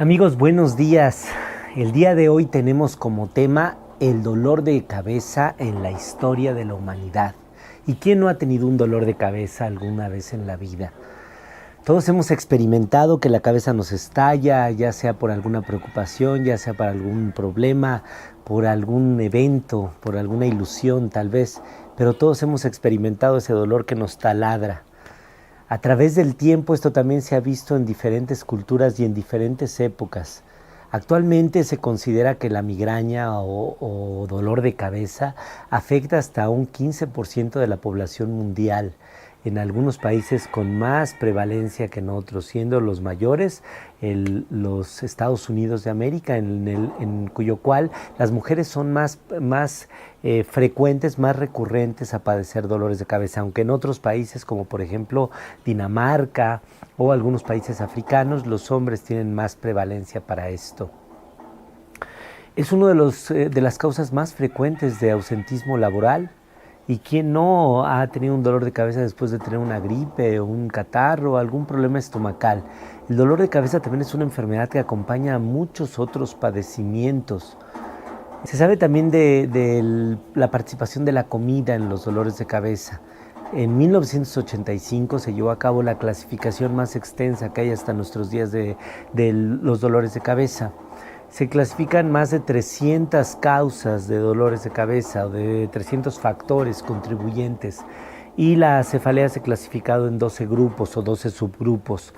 Amigos, buenos días. El día de hoy tenemos como tema el dolor de cabeza en la historia de la humanidad. ¿Y quién no ha tenido un dolor de cabeza alguna vez en la vida? Todos hemos experimentado que la cabeza nos estalla, ya sea por alguna preocupación, ya sea por algún problema, por algún evento, por alguna ilusión tal vez, pero todos hemos experimentado ese dolor que nos taladra. A través del tiempo esto también se ha visto en diferentes culturas y en diferentes épocas. Actualmente se considera que la migraña o dolor de cabeza afecta hasta un 15% de la población mundial, en algunos países con más prevalencia que en otros, siendo los mayores los Estados Unidos de América, en cuyo cual las mujeres son más frecuentes, más recurrentes a padecer dolores de cabeza, aunque en otros países como por ejemplo Dinamarca o algunos países africanos, los hombres tienen más prevalencia para esto. Es una de las causas más frecuentes de ausentismo laboral. ¿Y quién no ha tenido un dolor de cabeza después de tener una gripe o un catarro o algún problema estomacal? El dolor de cabeza también es una enfermedad que acompaña a muchos otros padecimientos. Se sabe también de la participación de la comida en los dolores de cabeza. En 1985 se llevó a cabo la clasificación más extensa que hay hasta nuestros días de los dolores de cabeza. Se clasifican más de 300 causas de dolores de cabeza o de 300 factores contribuyentes, y la cefalea se ha clasificado en 12 grupos o 12 subgrupos.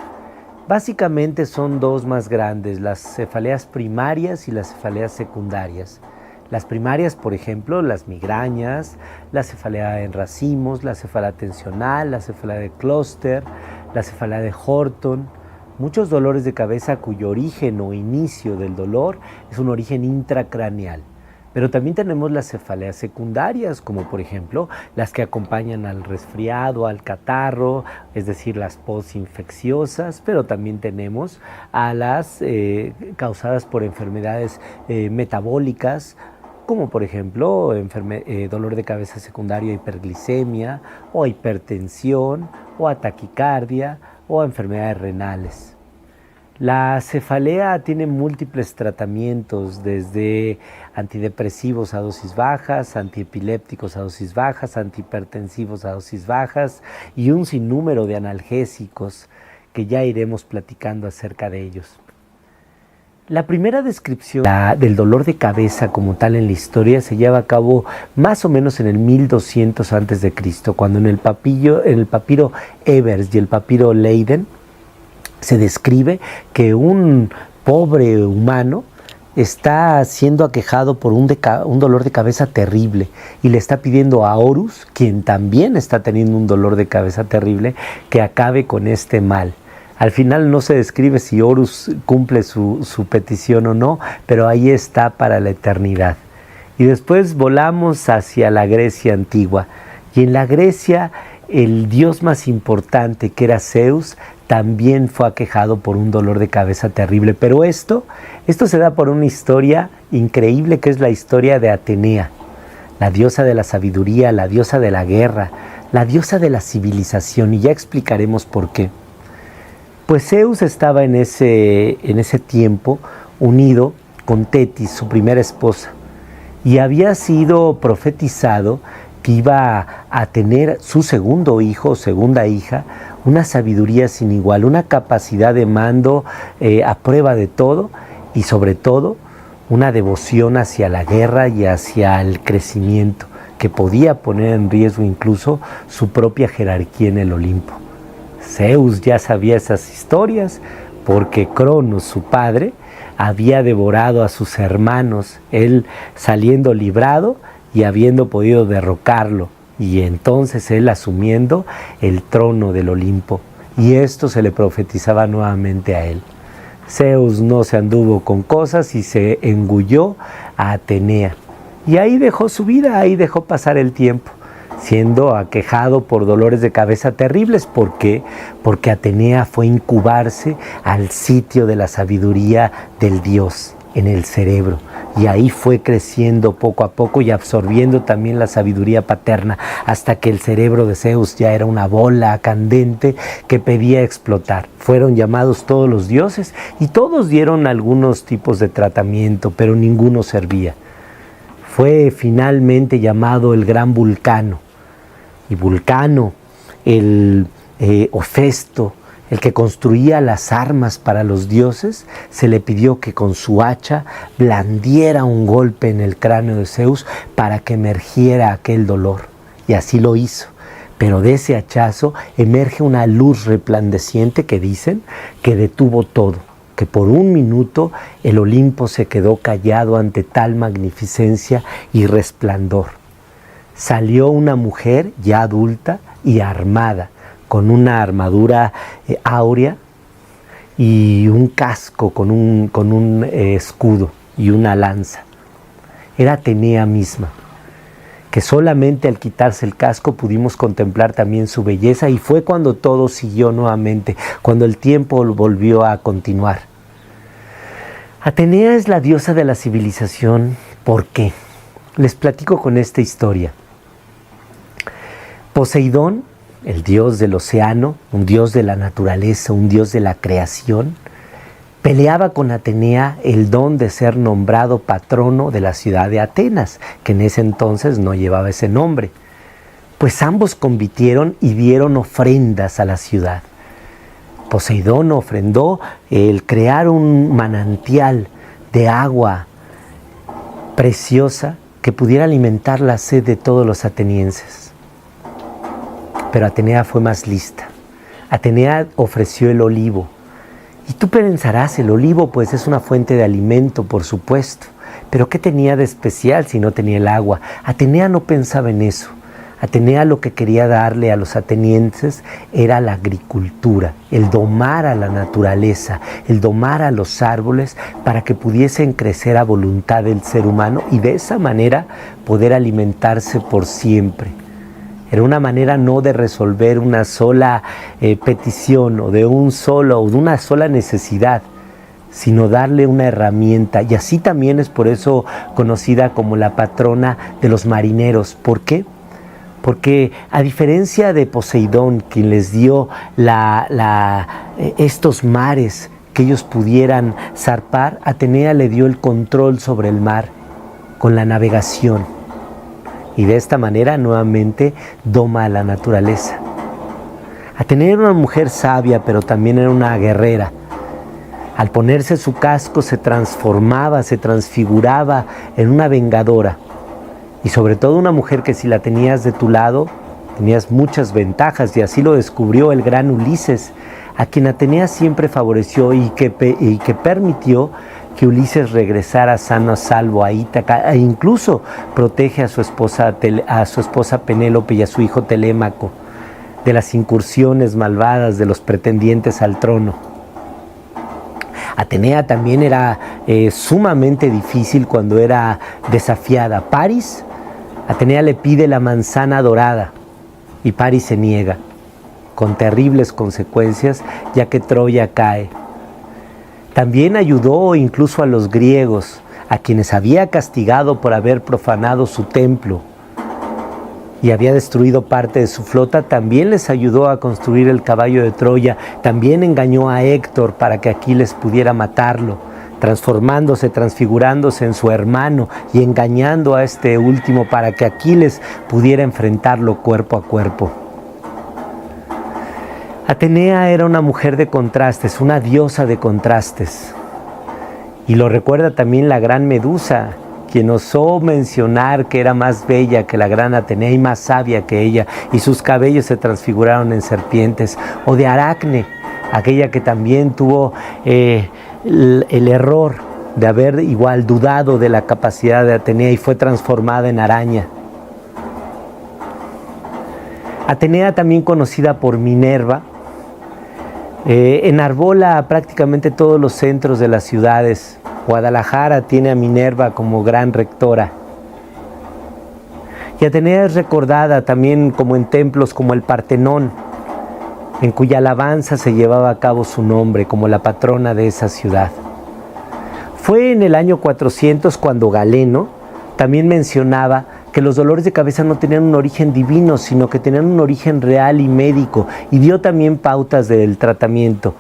Básicamente son dos más grandes, las cefaleas primarias y las cefaleas secundarias. Las primarias, por ejemplo, las migrañas, la cefalea en racimos, la cefalea tensional, la cefalea de Cluster, la cefalea de Horton. Muchos dolores de cabeza cuyo origen o inicio del dolor es un origen intracraneal. Pero también tenemos las cefaleas secundarias, como por ejemplo las que acompañan al resfriado, al catarro, es decir, las posinfecciosas, pero también tenemos a las causadas por enfermedades metabólicas, como por ejemplo dolor de cabeza secundario a hiperglicemia, o a hipertensión, o a taquicardia, o a enfermedades renales. La cefalea tiene múltiples tratamientos, desde antidepresivos a dosis bajas, antiepilépticos a dosis bajas, antihipertensivos a dosis bajas y un sinnúmero de analgésicos que ya iremos platicando acerca de ellos. La primera descripción del dolor de cabeza como tal en la historia se lleva a cabo más o menos en el 1200 a.C., cuando en el papiro Ebers y el papiro Leiden se describe que un pobre humano está siendo aquejado por un dolor de cabeza terrible y le está pidiendo a Horus, quien también está teniendo un dolor de cabeza terrible, que acabe con este mal. Al final no se describe si Horus cumple su petición o no, pero ahí está para la eternidad. Y después volamos hacia la Grecia antigua. Y en la Grecia, el dios más importante, que era Zeus, también fue aquejado por un dolor de cabeza terrible. Pero esto se da por una historia increíble, que es la historia de Atenea, la diosa de la sabiduría, la diosa de la guerra, la diosa de la civilización. Y ya explicaremos por qué. Pues Zeus estaba en ese tiempo unido con Tetis, su primera esposa, y había sido profetizado que iba a tener su segundo hijo o segunda hija, una sabiduría sin igual, una capacidad de mando a prueba de todo, y sobre todo una devoción hacia la guerra y hacia el crecimiento, que podía poner en riesgo incluso su propia jerarquía en el Olimpo. Zeus ya sabía esas historias porque Cronos, su padre, había devorado a sus hermanos, él saliendo librado y habiendo podido derrocarlo, y entonces él asumiendo el trono del Olimpo, y esto se le profetizaba nuevamente a él. Zeus no se anduvo con cosas y se engulló a Atenea, y ahí dejó su vida, ahí dejó pasar el tiempo, siendo aquejado por dolores de cabeza terribles. ¿Por qué? Porque Atenea fue a incubarse al sitio de la sabiduría del dios. en el cerebro. Y ahí fue creciendo poco a poco y absorbiendo también la sabiduría paterna, hasta que el cerebro de Zeus ya era una bola candente que pedía explotar. Fueron llamados todos los dioses y todos dieron algunos tipos de tratamiento, pero ninguno servía. Fue finalmente llamado el gran Vulcano. Y Vulcano, el Hefesto, el que construía las armas para los dioses, se le pidió que con su hacha blandiera un golpe en el cráneo de Zeus para que emergiera aquel dolor. Y así lo hizo. Pero de ese hachazo emerge una luz resplandeciente que dicen que detuvo todo, que por un minuto el Olimpo se quedó callado ante tal magnificencia y resplandor. Salió una mujer ya adulta y armada, con una armadura áurea y un casco con un escudo y una lanza. Era Atenea misma, que solamente al quitarse el casco pudimos contemplar también su belleza, y fue cuando todo siguió nuevamente, cuando el tiempo volvió a continuar. Atenea es la diosa de la civilización. ¿Por qué? Les platico con esta historia. Poseidón, el dios del océano, un dios de la naturaleza, un dios de la creación, peleaba con Atenea el don de ser nombrado patrono de la ciudad de Atenas, que en ese entonces no llevaba ese nombre. Pues ambos compitieron y dieron ofrendas a la ciudad. Poseidón ofrendó el crear un manantial de agua preciosa que pudiera alimentar la sed de todos los atenienses. Pero Atenea fue más lista. Atenea ofreció el olivo. Y tú pensarás, el olivo pues es una fuente de alimento, por supuesto. Pero ¿qué tenía de especial si no tenía el agua? Atenea no pensaba en eso. Atenea lo que quería darle a los atenienses era la agricultura, el domar a la naturaleza, el domar a los árboles para que pudiesen crecer a voluntad del ser humano y de esa manera poder alimentarse por siempre. Era una manera no de resolver una sola petición o de una sola necesidad, sino darle una herramienta. Y así también es por eso conocida como la patrona de los marineros. ¿Por qué? Porque a diferencia de Poseidón, quien les dio estos mares que ellos pudieran zarpar, Atenea le dio el control sobre el mar con la navegación. Y de esta manera nuevamente doma a la naturaleza. Atenea era una mujer sabia, pero también era una guerrera. Al ponerse su casco se transformaba, se transfiguraba en una vengadora. Y sobre todo una mujer que si la tenías de tu lado, tenías muchas ventajas, y así lo descubrió el gran Ulises, a quien Atenea siempre favoreció y que permitió que Ulises regresara sano a salvo a Ítaca, e incluso protege a su esposa Penélope y a su hijo Telémaco de las incursiones malvadas de los pretendientes al trono. Atenea también era sumamente difícil cuando era desafiada. Paris, Atenea le pide la manzana dorada y Paris se niega, con terribles consecuencias, ya que Troya cae. También ayudó incluso a los griegos, a quienes había castigado por haber profanado su templo y había destruido parte de su flota. También les ayudó a construir el caballo de Troya. También engañó a Héctor para que Aquiles pudiera matarlo, transfigurándose en su hermano y engañando a este último para que Aquiles pudiera enfrentarlo cuerpo a cuerpo. Atenea era una mujer de contrastes, una diosa de contrastes. Y lo recuerda también la gran Medusa, quien osó mencionar que era más bella que la gran Atenea y más sabia que ella, y sus cabellos se transfiguraron en serpientes. O de Aracne, aquella que también tuvo el error de haber igual dudado de la capacidad de Atenea y fue transformada en araña. Atenea, también conocida por Minerva, enarbola prácticamente todos los centros de las ciudades. Guadalajara tiene a Minerva como gran rectora. Y Atenea es recordada también como en templos como el Partenón, en cuya alabanza se llevaba a cabo su nombre como la patrona de esa ciudad. Fue en el año 400 cuando Galeno también mencionaba que los dolores de cabeza no tenían un origen divino, sino que tenían un origen real y médico, y dio también pautas del tratamiento.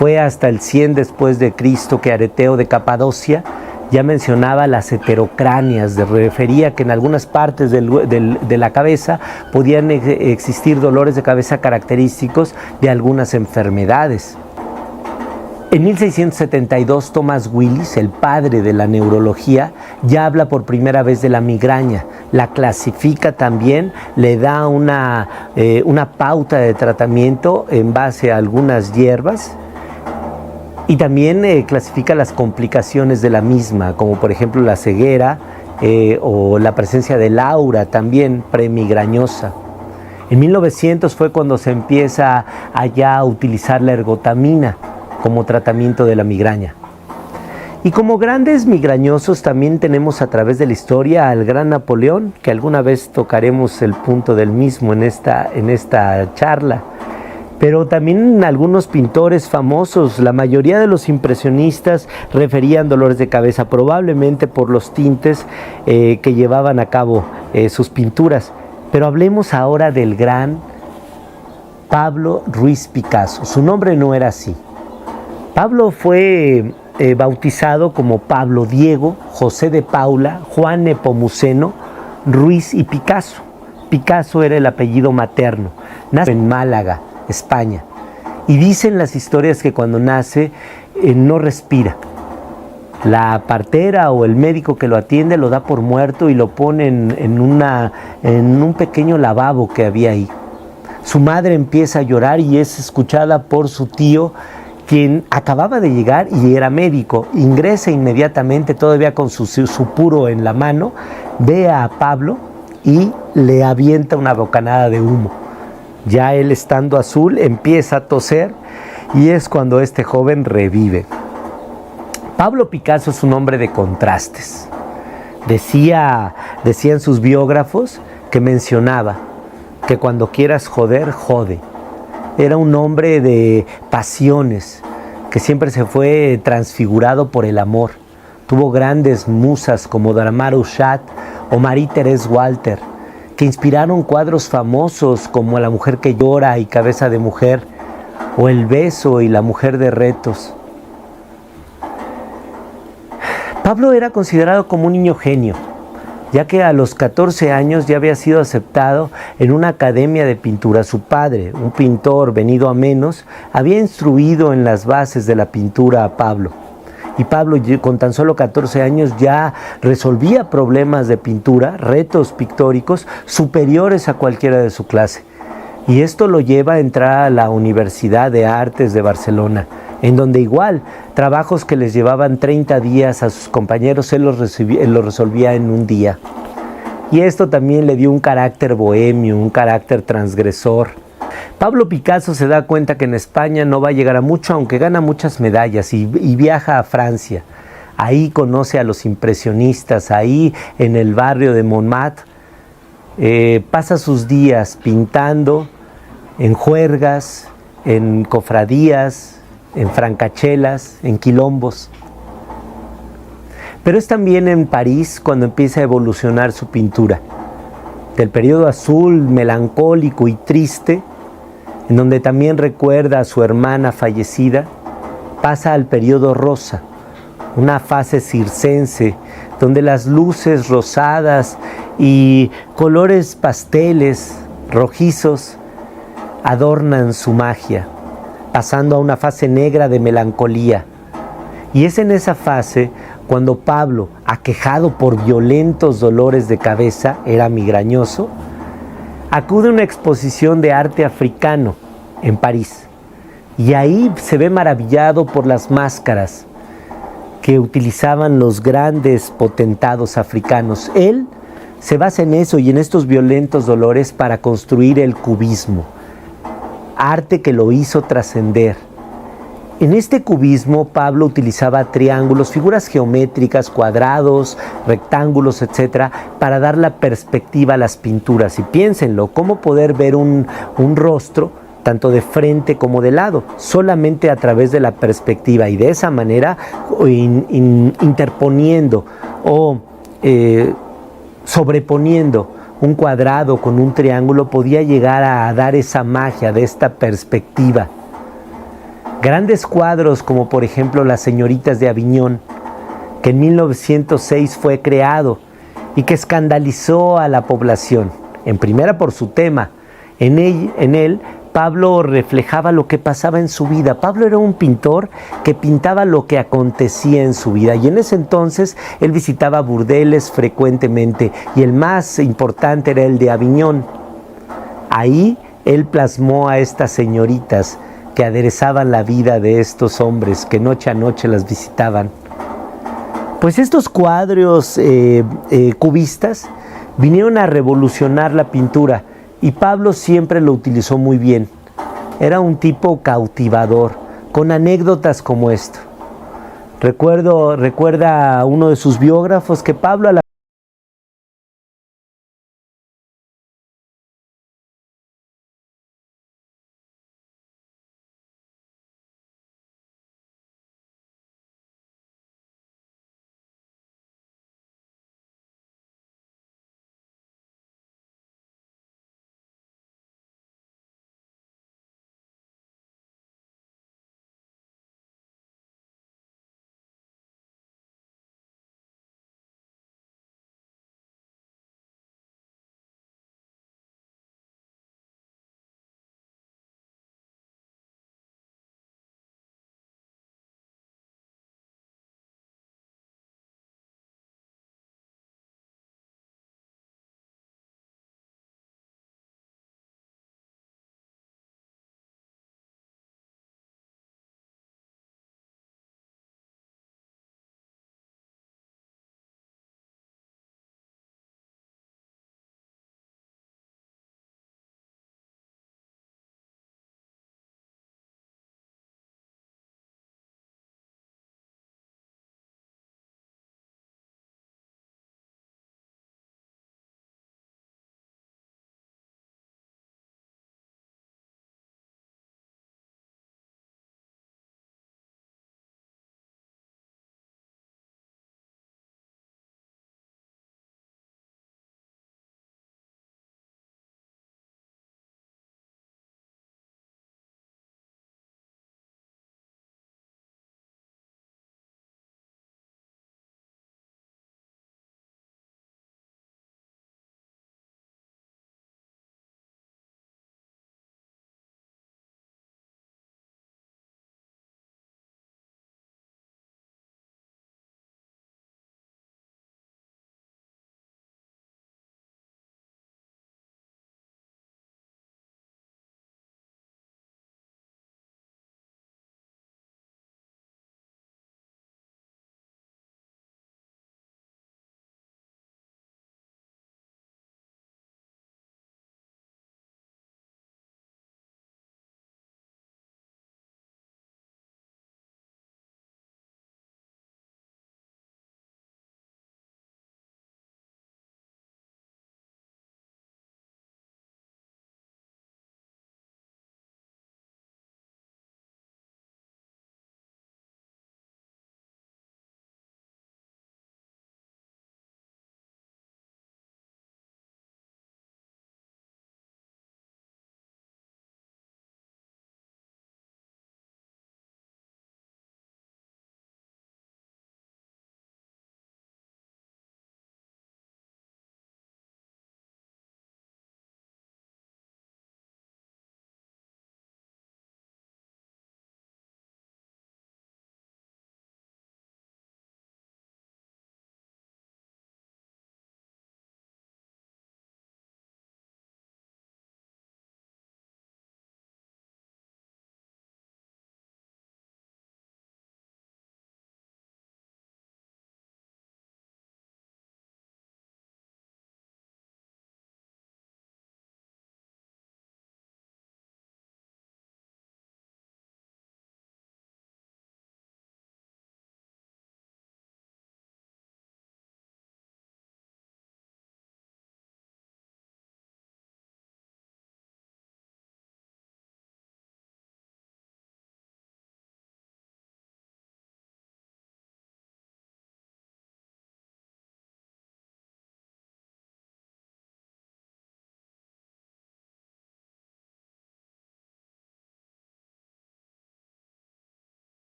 Fue hasta el 100 después de Cristo que Areteo de Capadocia ya mencionaba las heterocráneas, refería que en algunas partes de la cabeza podían existir dolores de cabeza característicos de algunas enfermedades. En 1672, Thomas Willis, el padre de la neurología, ya habla por primera vez de la migraña. La clasifica también, le da una pauta de tratamiento en base a algunas hierbas y también clasifica las complicaciones de la misma, como por ejemplo la ceguera o la presencia del aura también premigrañosa. En 1900 fue cuando se empieza a utilizar la ergotamina como tratamiento de la migraña. Y como grandes migrañosos también tenemos a través de la historia al gran Napoleón, que alguna vez tocaremos el punto del mismo en esta charla. Pero también algunos pintores famosos, la mayoría de los impresionistas referían dolores de cabeza, probablemente por los tintes que llevaban a cabo sus pinturas. Pero hablemos ahora del gran Pablo Ruiz Picasso. Su nombre no era así. Pablo fue bautizado como Pablo Diego, José de Paula, Juan Nepomuceno, Ruiz y Picasso. Picasso era el apellido materno. Nació en Málaga, España. Y dicen las historias que cuando nace no respira. La partera o el médico que lo atiende lo da por muerto y lo pone en un pequeño lavabo que había ahí. Su madre empieza a llorar y es escuchada por su tío, quien acababa de llegar y era médico. Ingresa inmediatamente, todavía con su puro en la mano, ve a Pablo y le avienta una bocanada de humo. Ya él, estando azul, empieza a toser y es cuando este joven revive. Pablo Picasso es un hombre de contrastes. Decían sus biógrafos que mencionaba que cuando quieras joder, jode. Era un hombre de pasiones, que siempre se fue transfigurado por el amor. Tuvo grandes musas como Dagmar Uchat o Marie-Thérèse Walter, que inspiraron cuadros famosos como La mujer que llora y Cabeza de mujer, o El beso y La mujer de retos. Pablo era considerado como un niño genio, ya que a los 14 años ya había sido aceptado en una academia de pintura. Su padre, un pintor venido a menos, había instruido en las bases de la pintura a Pablo. Y Pablo, con tan solo 14 años, ya resolvía problemas de pintura, retos pictóricos superiores a cualquiera de su clase. Y esto lo lleva a entrar a la Universidad de Artes de Barcelona, en donde igual trabajos que les llevaban 30 días a sus compañeros, él los resolvía en un día. Y esto también le dio un carácter bohemio, un carácter transgresor. Pablo Picasso se da cuenta que en España no va a llegar a mucho, aunque gana muchas medallas, y viaja a Francia. Ahí conoce a los impresionistas, ahí en el barrio de Montmartre. Pasa sus días pintando en juergas, en cofradías, en francachelas, en quilombos. Pero es también en París cuando empieza a evolucionar su pintura. Del periodo azul, melancólico y triste, en donde también recuerda a su hermana fallecida, pasa al periodo rosa, una fase circense, donde las luces rosadas y colores pasteles, rojizos, adornan su magia, pasando a una fase negra de melancolía. Y es en esa fase cuando Pablo, aquejado por violentos dolores de cabeza, era migrañoso, acude a una exposición de arte africano en París. Y ahí se ve maravillado por las máscaras que utilizaban los grandes potentados africanos. Él se basa en eso y en estos violentos dolores para construir el cubismo, arte que lo hizo trascender. En este cubismo Pablo utilizaba triángulos, figuras geométricas, cuadrados, rectángulos, etcétera, para dar la perspectiva a las pinturas. Y piénsenlo, ¿cómo poder ver un rostro tanto de frente como de lado, solamente a través de la perspectiva, y de esa manera interponiendo o sobreponiendo un cuadrado con un triángulo podía llegar a dar esa magia de esta perspectiva. Grandes cuadros como por ejemplo Las Señoritas de Aviñón, que en 1906 fue creado y que escandalizó a la población, en primera por su tema. En él Pablo reflejaba lo que pasaba en su vida. Pablo era un pintor que pintaba lo que acontecía en su vida, y en ese entonces él visitaba burdeles frecuentemente, y el más importante era el de Aviñón. Ahí él plasmó a estas señoritas que aderezaban la vida de estos hombres que noche a noche las visitaban. Pues estos cuadros cubistas vinieron a revolucionar la pintura, y Pablo siempre lo utilizó muy bien. Era un tipo cautivador, con anécdotas como esto. Recuerda a uno de sus biógrafos que Pablo, a la